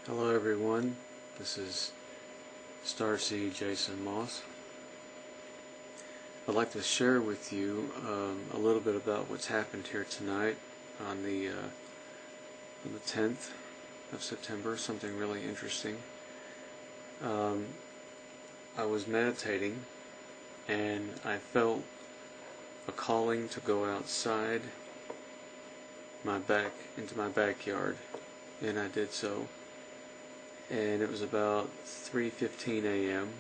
Hello everyone, this is Starseed Jason Moss. I'd like to share with you a little bit about what's happened here tonight on the 10th of September, something really interesting. I was meditating and I felt a calling to go outside into my backyard, and I did so. And it was about 3:15 a.m.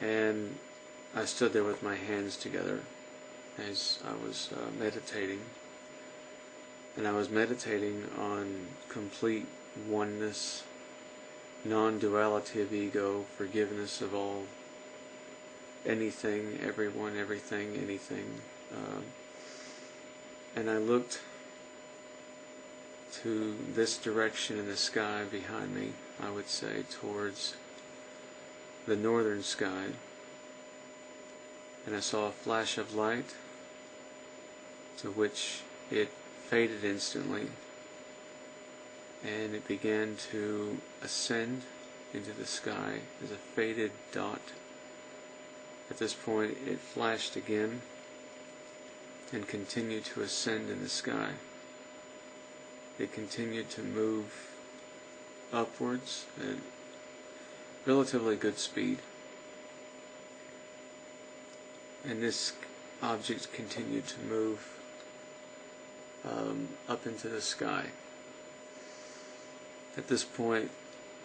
and I stood there with my hands together as I was meditating, and I was meditating on complete oneness, non-duality of ego, forgiveness of all, anything, everyone, everything, anything, and I looked to this direction in the sky behind me, I would say towards the northern sky, and I saw a flash of light, to which it faded instantly, and it began to ascend into the sky as a faded dot. At this point it flashed again and continued to ascend in the sky. It continued to move upwards at relatively good speed, and this object continued to move up into the sky. At this point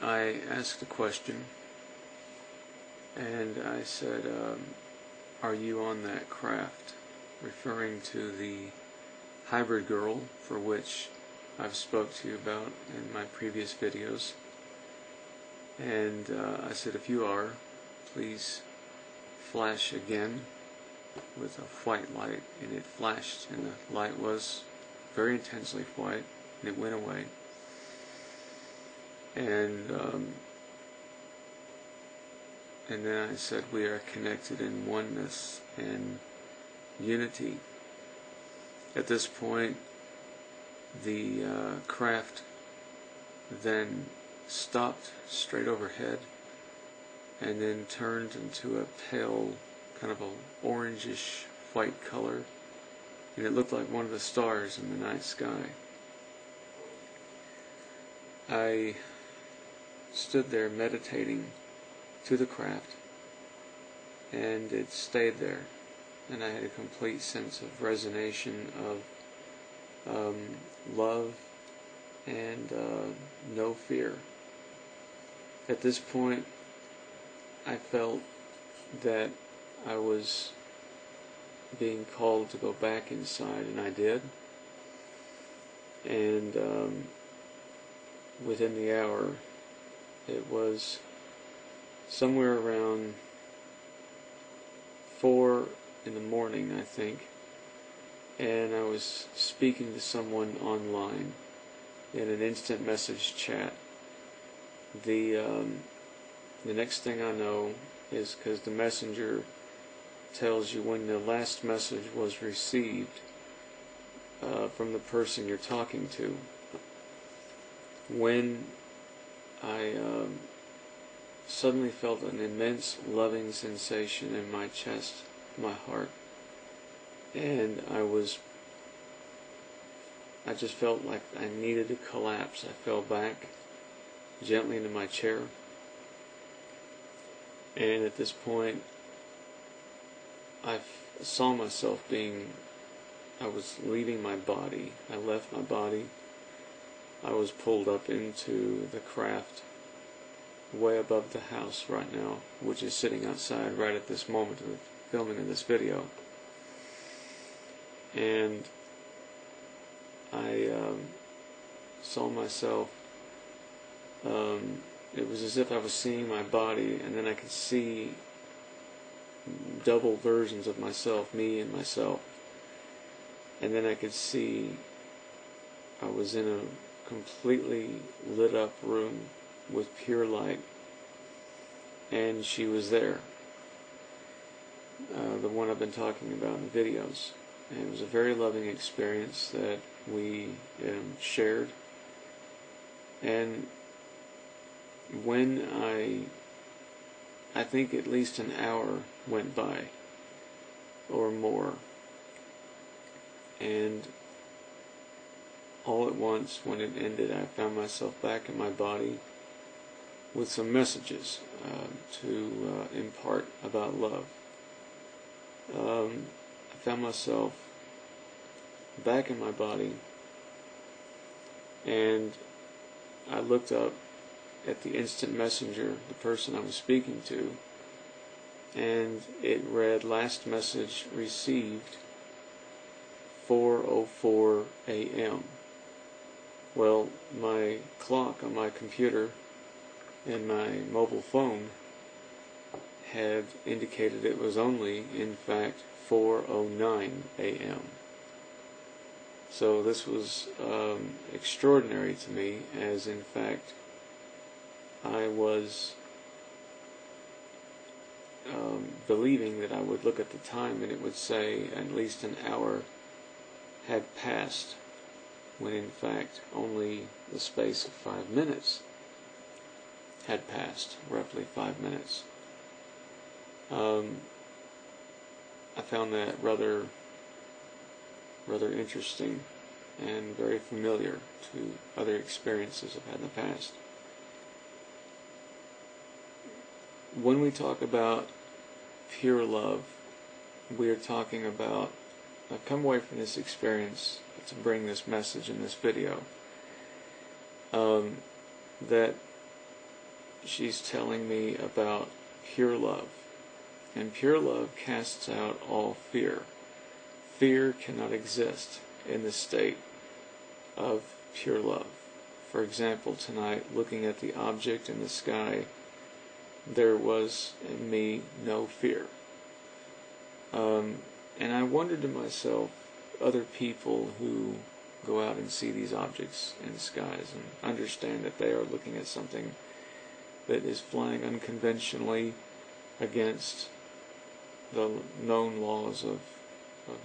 I asked a question, and I said, are you on that craft? Referring to the hybrid girl, for which I've spoke to you about in my previous videos. And I said, if you are, please flash again with a white light. And it flashed, and the light was very intensely white, and it went away. And then I said, we are connected in oneness and unity. At this point the craft then stopped straight overhead and then turned into a pale, kind of a orangish white color, and it looked like one of the stars in the night sky. I stood there meditating to the craft, and it stayed there, and I had a complete sense of resonation of love and no fear. At this point I felt that I was being called to go back inside, and I did. And within the hour, it was somewhere around 4 in the morning, I think, and I was speaking to someone online in an instant message chat. The next thing I know is, because the messenger tells you when the last message was received from the person you're talking to, when I suddenly felt an immense loving sensation in my chest, my heart, and I just felt like I needed to collapse. I fell back gently into my chair, and at this point I saw myself I was leaving my body. I left my body. I was pulled up into the craft way above the house right now, which is sitting outside right at this moment of filming of this video. And I saw myself, it was as if I was seeing my body, and then I could see double versions of myself, me and myself. And then I could see I was in a completely lit up room with pure light, and she was there, the one I've been talking about in the videos. And it was a very loving experience that we shared, And when I think at least an hour went by or more, and all at once when it ended, I found myself back in my body with some messages to impart about love. I found myself back in my body, and I looked up at the instant messenger, the person I was speaking to, and it read, "Last message received, 4:04 a.m. Well, my clock on my computer and my mobile phone had indicated it was only, in fact, 4:09 a.m. So this was extraordinary to me, as in fact I was believing that I would look at the time and it would say at least an hour had passed, when in fact only the space of 5 minutes had passed, roughly 5 minutes. I found that rather interesting and very familiar to other experiences I've had in the past. When we talk about pure love, we are talking about, I've come away from this experience to bring this message in this video, that she's telling me about pure love. And pure love casts out all fear. Fear cannot exist in the state of pure love. For example, tonight, looking at the object in the sky, there was in me no fear. And I wondered to myself, other people who go out and see these objects in the skies and understand that they are looking at something that is flying unconventionally against the known laws of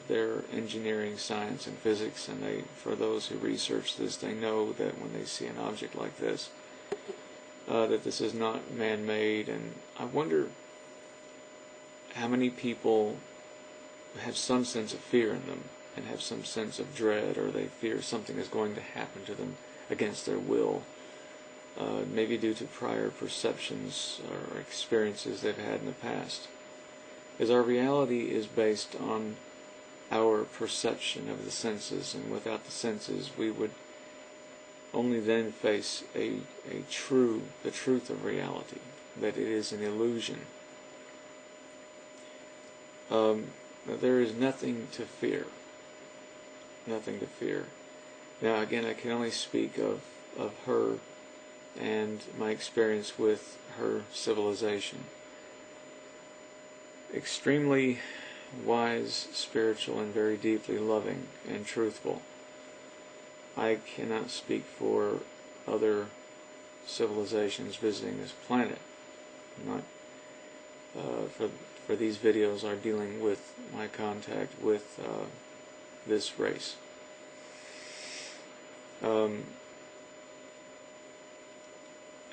their engineering, science, and physics, and for those who research this, they know that when they see an object like this, that this is not man-made. And I wonder how many people have some sense of fear in them and have some sense of dread, or they fear something is going to happen to them against their will, maybe due to prior perceptions or experiences they've had in the past. As our reality is based on our perception of the senses, and without the senses we would only then face the truth of reality, that it is an illusion. There is nothing to fear. Nothing to fear. Now again, I can only speak of her and my experience with her civilization. Extremely wise, spiritual, and very deeply loving and truthful. I cannot speak for other civilizations visiting this planet. I'm not, for these videos are dealing with my contact with this race.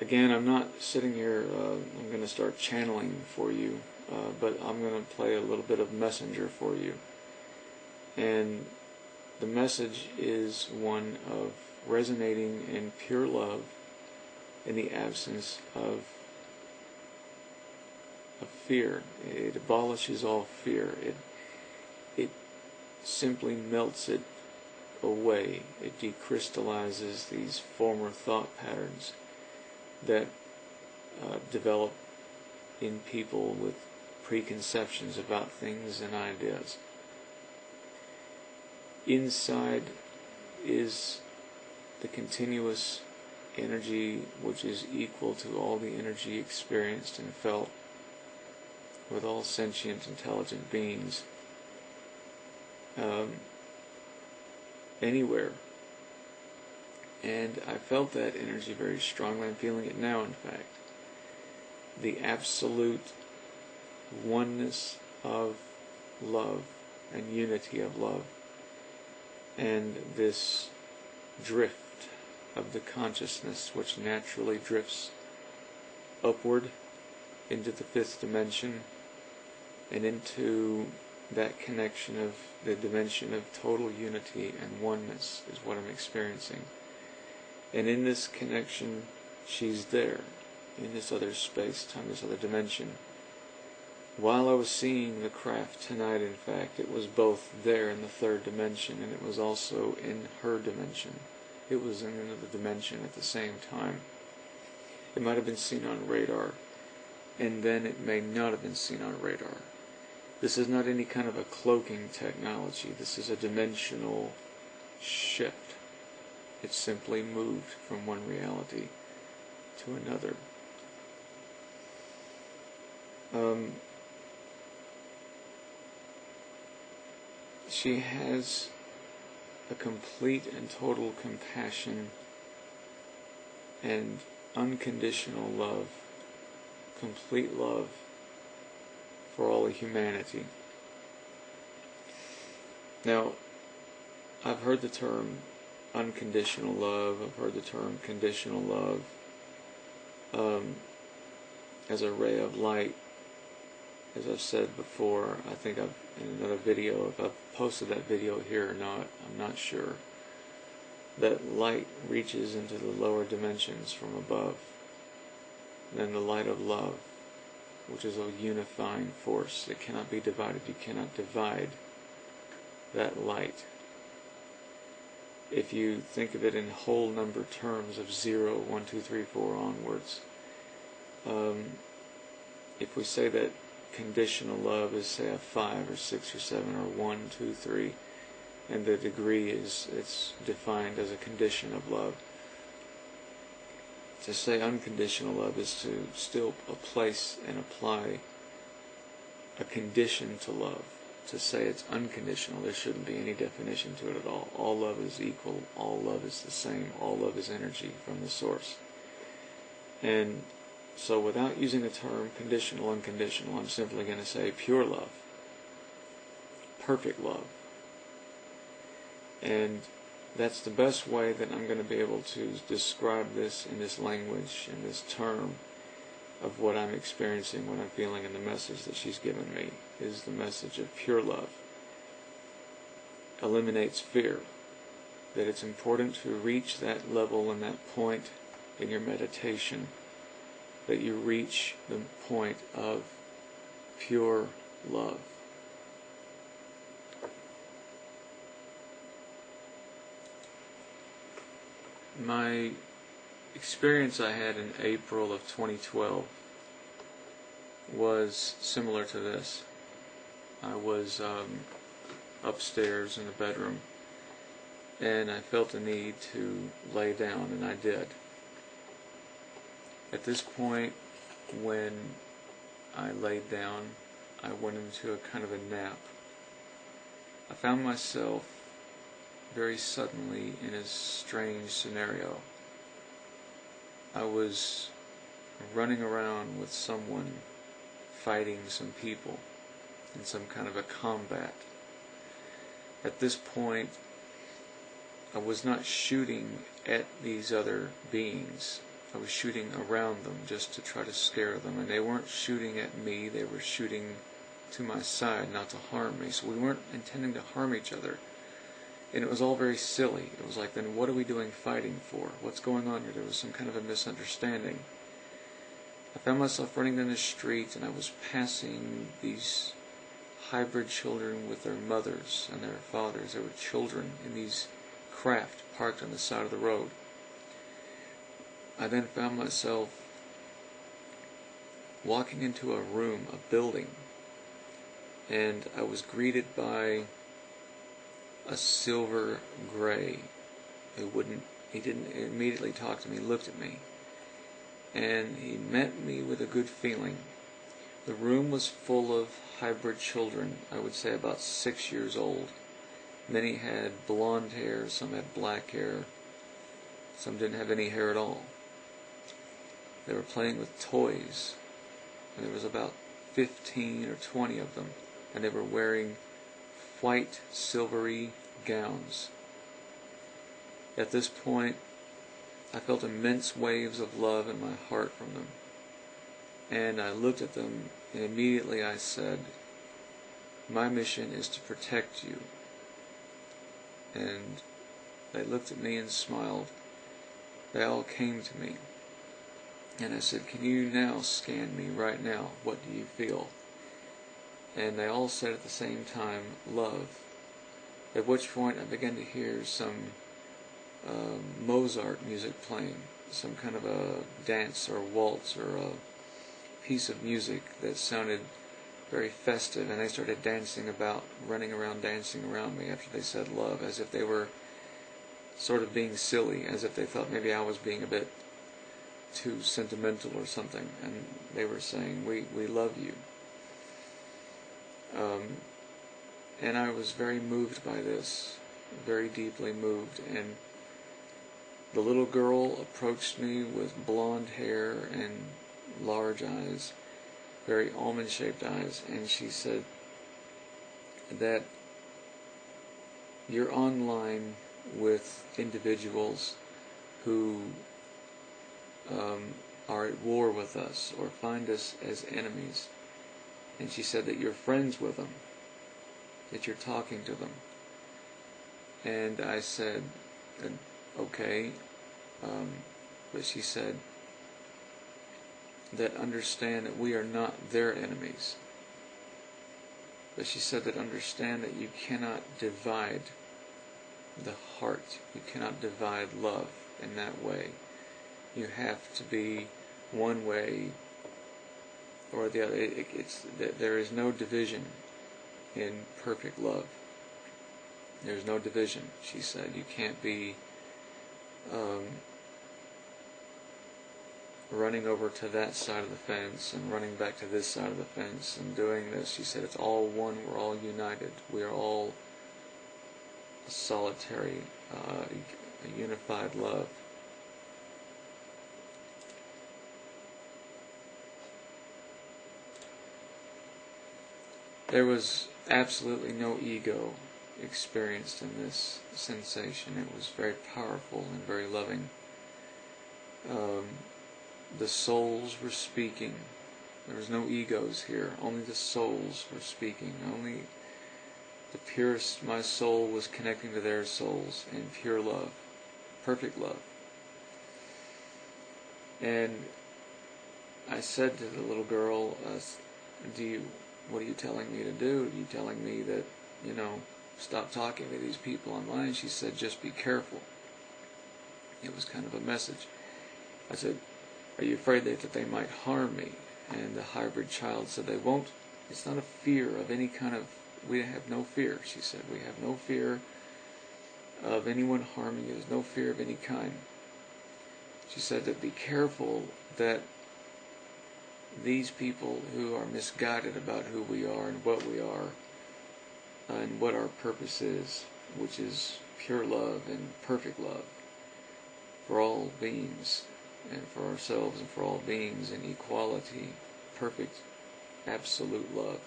Again, I'm not sitting here, I'm going to start channeling for you, but I'm going to play a little bit of messenger for you. And the message is one of resonating in pure love in the absence of fear. It abolishes all fear. It simply melts it away. It decrystallizes these former thought patterns that develop in people with preconceptions about things and ideas. Inside is the continuous energy which is equal to all the energy experienced and felt with all sentient, intelligent beings anywhere. And I felt that energy very strongly. I'm feeling it now, in fact. The absolute oneness of love and unity of love. And this drift of the consciousness, which naturally drifts upward into the fifth dimension and into that connection of the dimension of total unity and oneness is what I'm experiencing. And in this connection, she's there, in this other space-time, this other dimension. While I was seeing the craft tonight, in fact, it was both there in the third dimension, and it was also in her dimension. It was in another dimension at the same time. It might have been seen on radar, and then it may not have been seen on radar. This is not any kind of a cloaking technology. This is a dimensional shift. It simply moved from one reality to another. She has a complete and total compassion and unconditional love, complete love for all of humanity. Now, I've heard the term unconditional love, I've heard the term conditional love as a ray of light. As I've said before, I think in another video, if I've posted that video here or not, I'm not sure, that light reaches into the lower dimensions from above. Then the light of love, which is a unifying force. It cannot be divided. You cannot divide that light. If you think of it in whole number terms of 0, 1, 2, 3, 4 onwards, if we say that conditional love is, say, a 5 or 6 or 7 or 1, 2, 3, and the degree it's defined as a condition of love. To say unconditional love is to still place and apply a condition to love. To say it's unconditional, there shouldn't be any definition to it at all. All love is equal, all love is the same, all love is energy from the source. And so without using the term conditional, unconditional, I'm simply going to say pure love, perfect love. And that's the best way that I'm going to be able to describe this in this language, in this term of what I'm experiencing, what I'm feeling, and the message that she's given me is the message of pure love. Eliminates fear. That it's important to reach that level and that point in your meditation, that you reach the point of pure love. My experience I had in April of 2012 was similar to this. I was upstairs in the bedroom, and I felt the need to lay down, and I did. At this point, when I laid down, I went into a kind of a nap. I found myself very suddenly in a strange scenario. I was running around with someone fighting some people in some kind of a combat. At this point, I was not shooting at these other beings. I was shooting around them just to try to scare them, and they weren't shooting at me, they were shooting to my side, not to harm me. So we weren't intending to harm each other. And it was all very silly. It was like, then what are we doing fighting for? What's going on here? There was some kind of a misunderstanding. I found myself running down the street, and I was passing these hybrid children with their mothers and their fathers. There were children in these craft parked on the side of the road. I then found myself walking into a room, a building, and I was greeted by a silver gray he didn't immediately talk to me, he looked at me, and he met me with a good feeling. The room was full of hybrid children, I would say about 6 years old. Many had blonde hair, some had black hair, some didn't have any hair at all. They were playing with toys, and there was about 15 or 20 of them, and they were wearing white, silvery gowns. At this point, I felt immense waves of love in my heart from them. And I looked at them, and immediately I said, my mission is to protect you. And they looked at me and smiled. They all came to me. And I said, can you now scan me right now? What do you feel? And they all said at the same time, love. At which point I began to hear some Mozart music playing, some kind of a dance or waltz or a piece of music that sounded very festive, and they started dancing about, running around, dancing around me after they said love, as if they were sort of being silly, as if they thought maybe I was being a bit too sentimental or something, and they were saying, we love you. And I was very moved by this, very deeply moved, and the little girl approached me with blonde hair and large eyes, very almond-shaped eyes, and she said that you're online with individuals who are at war with us or find us as enemies. And she said that you're friends with them, that you're talking to them. And I said, okay, but she said that understand that we are not their enemies. But she said that understand that you cannot divide the heart. You cannot divide love in that way. You have to be one way or the other. There is no division in perfect love. There's no division, she said. You can't be running over to that side of the fence and running back to this side of the fence and doing this. She said it's all one, we're all united. We are all a solitary, a unified love. There was absolutely no ego experienced in this sensation. It was very powerful and very loving. The souls were speaking. There was no egos here. Only the souls were speaking. Only the purest, my soul was connecting to their souls in pure love, perfect love. And I said to the little girl, what are you telling me to do? Are you telling me that, stop talking to these people online? She said, just be careful. It was kind of a message. I said, are you afraid that they might harm me? And the hybrid child said, they won't. It's not a fear of any kind of, we have no fear, she said. We have no fear of anyone harming you. There's no fear of any kind. She said that be careful that these people who are misguided about who we are and what we are and what our purpose is, which is pure love and perfect love for all beings and for ourselves and for all beings in equality, perfect, absolute love,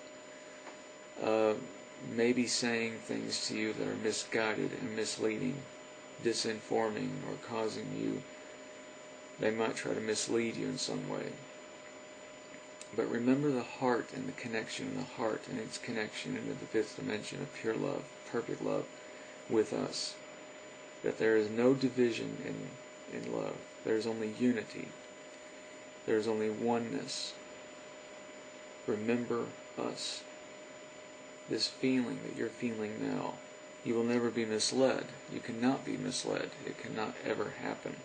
maybe saying things to you that are misguided and misleading, disinforming, or causing you, they might try to mislead you in some way. But remember the heart and the connection in the heart and its connection into the fifth dimension of pure love, perfect love with us. That there is no division in love. There is only unity. There is only oneness. Remember us. This feeling that you're feeling now. You will never be misled. You cannot be misled. It cannot ever happen.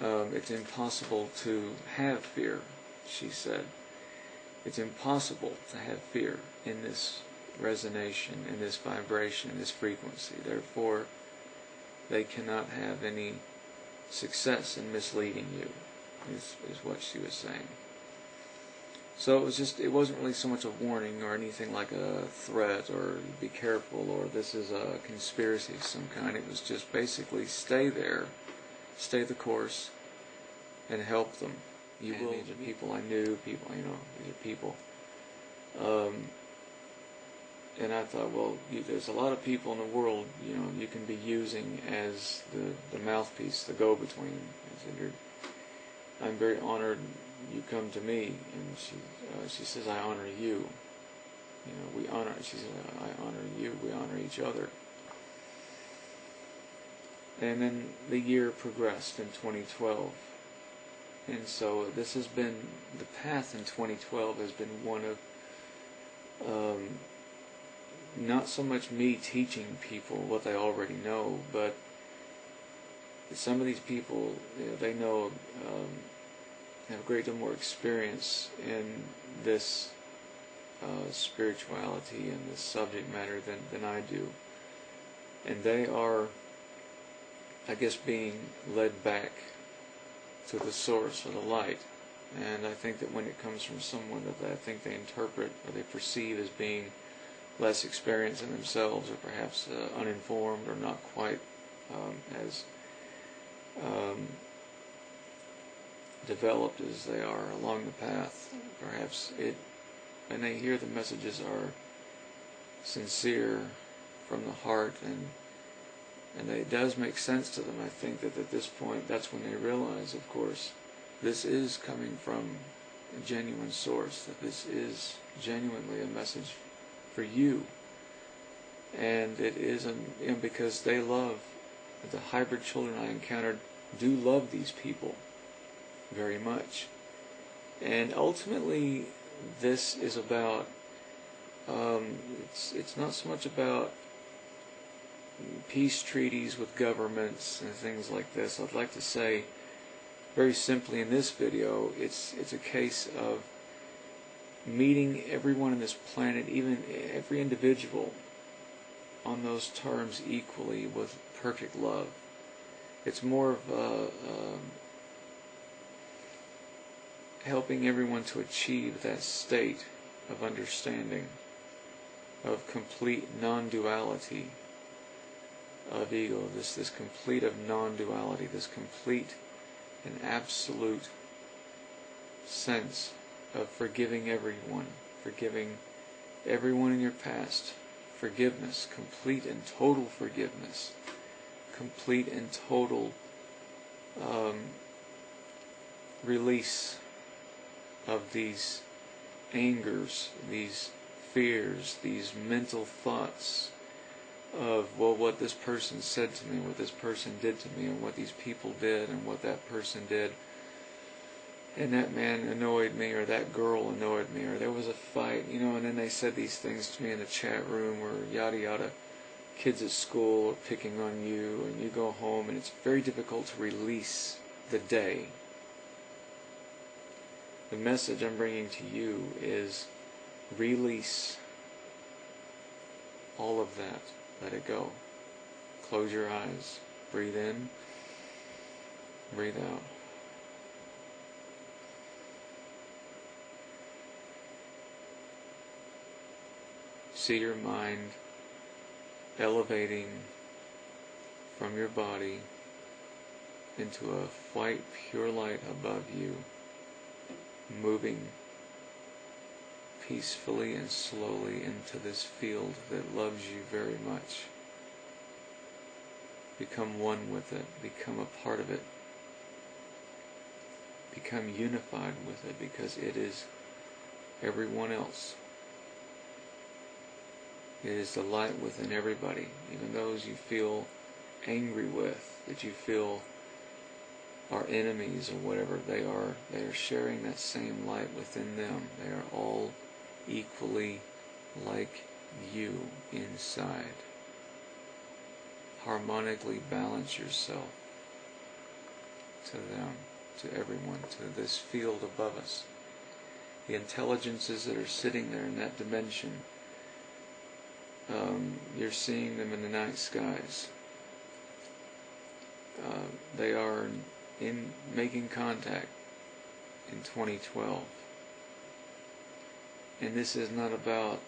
It's impossible to have fear, she said. It's impossible to have fear in this resonation, in this vibration, in this frequency. Therefore, they cannot have any success in misleading you, is what she was saying. So it wasn't really so much a warning or anything like a threat or be careful or this is a conspiracy of some kind. It was just basically stay there, stay the course, and help them. You will. These are people I knew, these are people. and I thought, well, there's a lot of people in the world, you can be using as the mouthpiece, the go-between. I said, I'm very honored you come to me. And she says, I honor you. She said, I honor you, we honor each other. And then the year progressed in 2012. And so this has been, the path in 2012 has been one of not so much me teaching people what they already know, but some of these people, they know, have a great deal more experience in this spirituality and this subject matter than I do. And they are, I guess, being led back to the source or the light. And I think that when it comes from someone that I think they interpret or they perceive as being less experienced in themselves, or perhaps uninformed, or not quite as developed as they are along the path, perhaps and they hear the messages are sincere from the heart, and it does make sense to them. I think that at this point, that's when they realize, of course, this is coming from a genuine source, that this is genuinely a message for you. And it is, because they love, the hybrid children I encountered do love these people very much. And ultimately, this is about, it's not so much about peace treaties with governments and things like this. I'd like to say, very simply in this video, it's a case of meeting everyone on this planet, even every individual, on those terms equally with perfect love. It's more of helping everyone to achieve that state of understanding, of complete non-duality of ego, this complete of non-duality, this complete and absolute sense of forgiving everyone in your past, forgiveness, complete and total forgiveness, complete and total release of these angers, these fears, these mental thoughts of, well, what this person said to me, what this person did to me, and what these people did, and what that person did, and that man annoyed me, or that girl annoyed me, or there was a fight, and then they said these things to me in the chat room, or yada yada. Kids at school are picking on you, and you go home, and it's very difficult to release the day. The message I'm bringing to you is release all of that. Let it go. Close your eyes. Breathe in. Breathe out. See your mind elevating from your body into a white, pure light above you, moving peacefully and slowly into this field that loves you very much. Become one with it. Become a part of it. Become unified with it, because it is everyone else. It is the light within everybody, even those you feel angry with, that you feel are enemies or whatever. They are sharing that same light within them. They are all equally like you inside. Harmonically balance yourself to them, to everyone, to this field above us. The intelligences that are sitting there in that dimension, you're seeing them in the night skies. They are in making contact in 2012. And this is not about,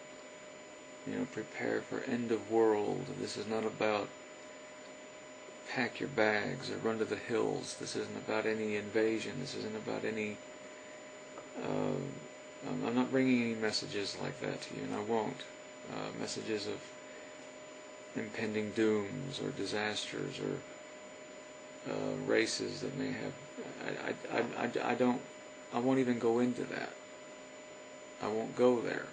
prepare for end of world. This is not about pack your bags or run to the hills. This isn't about any invasion. This isn't about any... I'm not bringing any messages like that to you, and I won't. messages of impending dooms or disasters or races that may have. I won't even go into that. I won't go there.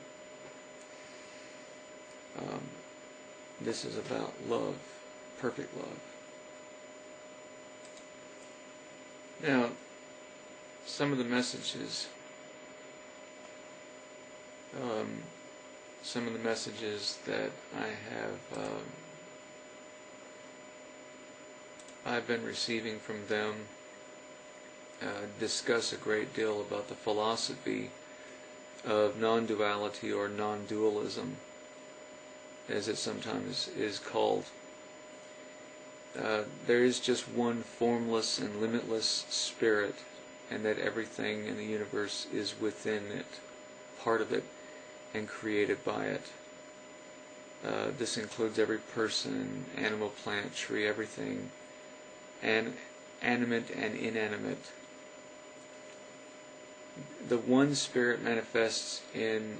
This is about love, perfect love. Now, some of the messages that I have I've been receiving from them discuss a great deal about the philosophy of non-duality or non-dualism, as it sometimes is called. There is just one formless and limitless spirit, and that everything in the universe is within it, part of it, and created by it. This includes every person, animal, plant, tree, everything, and animate and inanimate. The one spirit manifests in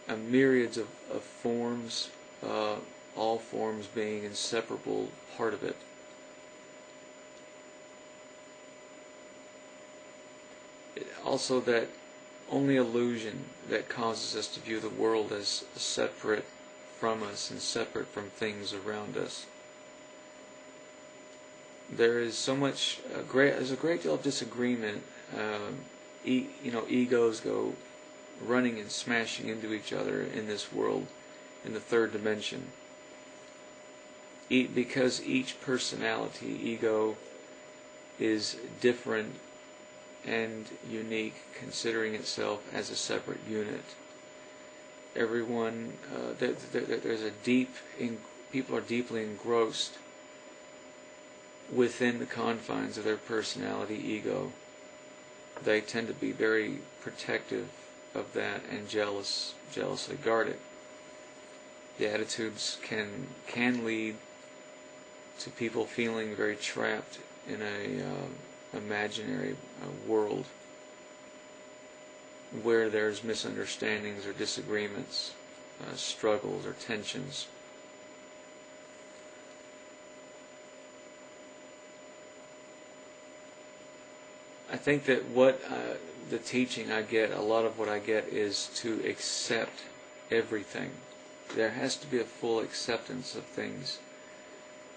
a myriads of forms, all forms being inseparable part of it. Also, that only illusion that causes us to view the world as separate from us and separate from things around us. There is so much there's a great deal of disagreement. Egos go running and smashing into each other in this world, in the third dimension. Because each personality, ego, is different and unique, considering itself as a separate unit. Everyone, there's a people are deeply engrossed within the confines of their personality, ego. They tend to be very protective of that and jealously guard it. The attitudes can lead to people feeling very trapped in a imaginary world where there's misunderstandings or disagreements, struggles or tensions. I think that the teaching I get, a lot of what I get, is to accept everything. There has to be a full acceptance of things,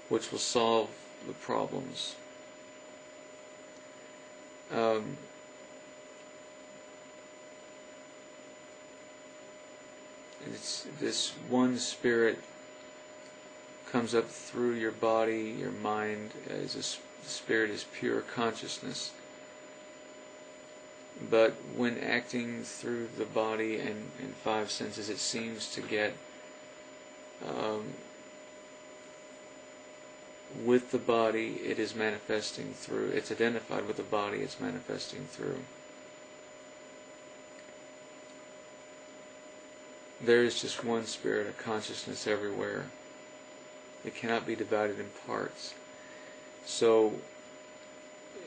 which will solve the problems. It's this one spirit comes up through your body, your mind. The spirit is pure consciousness. But when acting through the body and five senses, it seems to get with the body, it is manifesting through. It's identified with the body, it's manifesting through. There is just one spirit of consciousness everywhere. It cannot be divided in parts. So,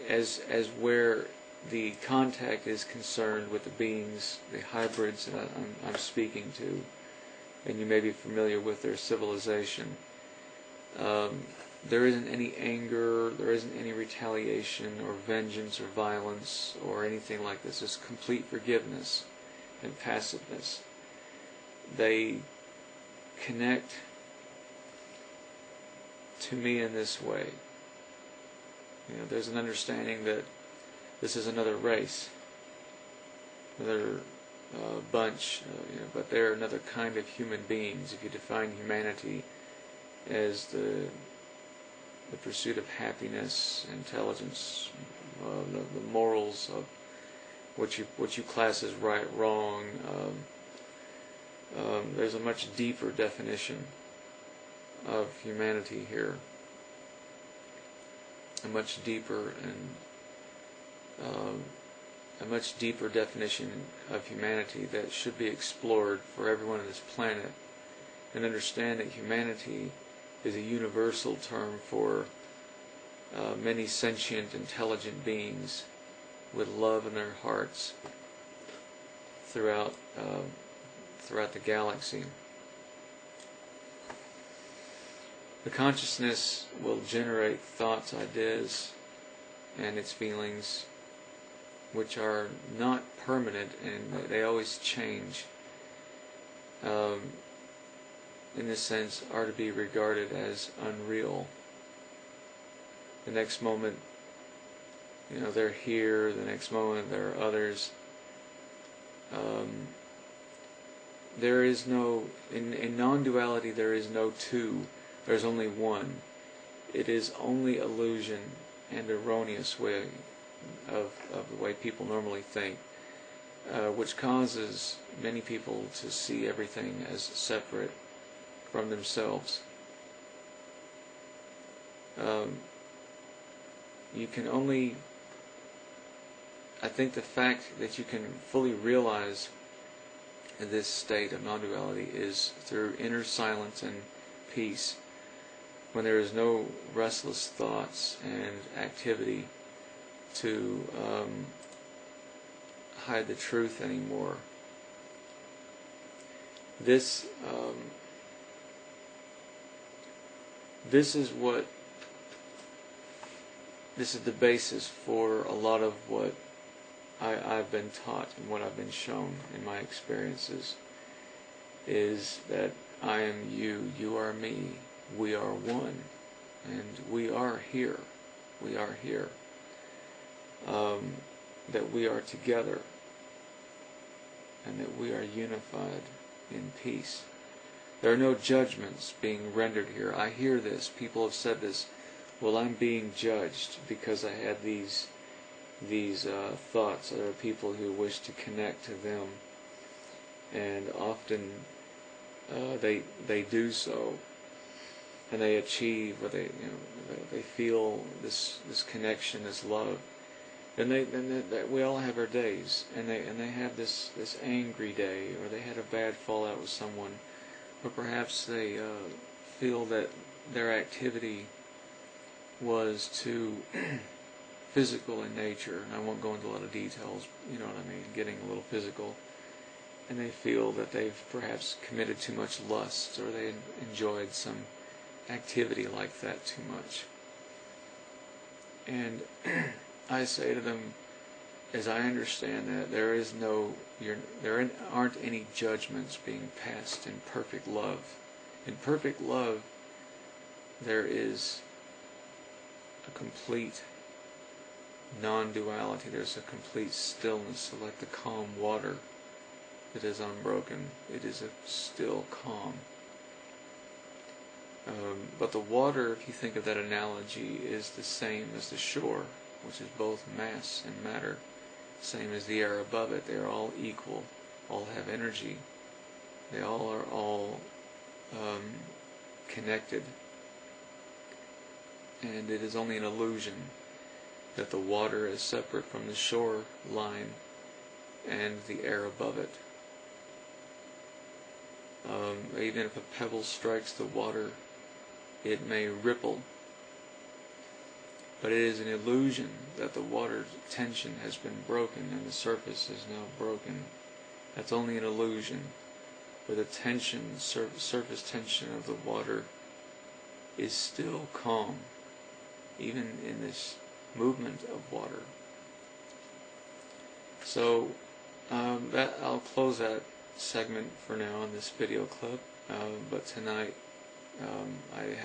as where the contact is concerned with the beings, the hybrids that I'm speaking to, and you may be familiar with their civilization, there isn't any anger, there isn't any retaliation or vengeance or violence or anything like this. It's complete forgiveness and passiveness. They connect to me in this way. There's an understanding that this is another race, another bunch, but they're another kind of human beings. If you define humanity as the pursuit of happiness, intelligence, the morals of what you class as right, wrong, there's a much deeper definition of humanity here, a much deeper definition of humanity that should be explored for everyone on this planet, and understand that humanity is a universal term for many sentient, intelligent beings with love in their hearts throughout throughout the galaxy. The consciousness will generate thoughts, ideas, and its feelings, which are not permanent, and they always change. In this sense, are to be regarded as unreal. The next moment, they're here. The next moment, there are others. There is no, in non-duality, there is no two. There's only one. It is only illusion and erroneous way of the way people normally think, which causes many people to see everything as separate from themselves. You can only, I think the fact that you can fully realize this state of non-duality is through inner silence and peace, when there is no restless thoughts and activity to hide the truth anymore. This is the basis for a lot of what I've been taught and what I've been shown in my experiences, is that I am you, you are me, we are one, and we are here. We are here. That we are together, and that we are unified in peace. There are no judgments being rendered here. I hear this. People have said this. Well, I'm being judged because I had these thoughts. There are people who wish to connect to them, and often they do so, and they achieve, or they feel this connection, this love. And we all have our days, and they have this angry day, or they had a bad fallout with someone, or perhaps they feel that their activity was too physical in nature. And I won't go into a lot of details, you know what I mean, getting a little physical. And they feel that they've perhaps committed too much lust, or they enjoyed some activity like that too much. And I say to them, as I understand that, there aren't any judgments being passed in perfect love. In perfect love, there is a complete non-duality. There's a complete stillness, so like the calm water that is unbroken. It is a still calm. But the water, if you think of that analogy, is the same as the shore, which is both mass and matter, same as the air above it. They are all equal, all have energy. They all are connected. And it is only an illusion that the water is separate from the shore line and the air above it. Even if a pebble strikes the water, it may ripple. But it is an illusion that the water tension has been broken and the surface is now broken. That's only an illusion. But the tension, surface tension of the water is still calm, even in this movement of water. So I'll close that segment for now in this video clip. But tonight I've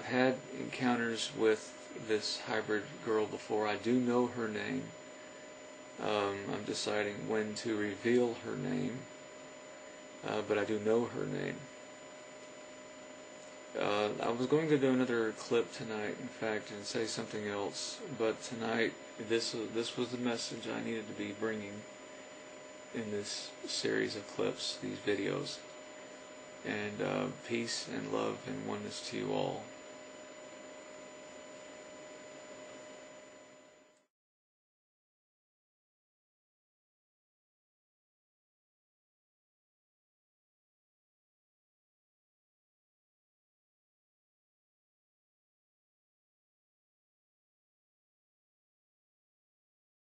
had encounters with this hybrid girl before. I do know her name. I'm deciding when to reveal her name, but I do know her name. I was going to do another clip tonight, in fact, and say something else, but tonight this was the message I needed to be bringing in this series of clips, these videos. And peace and love and oneness to you all.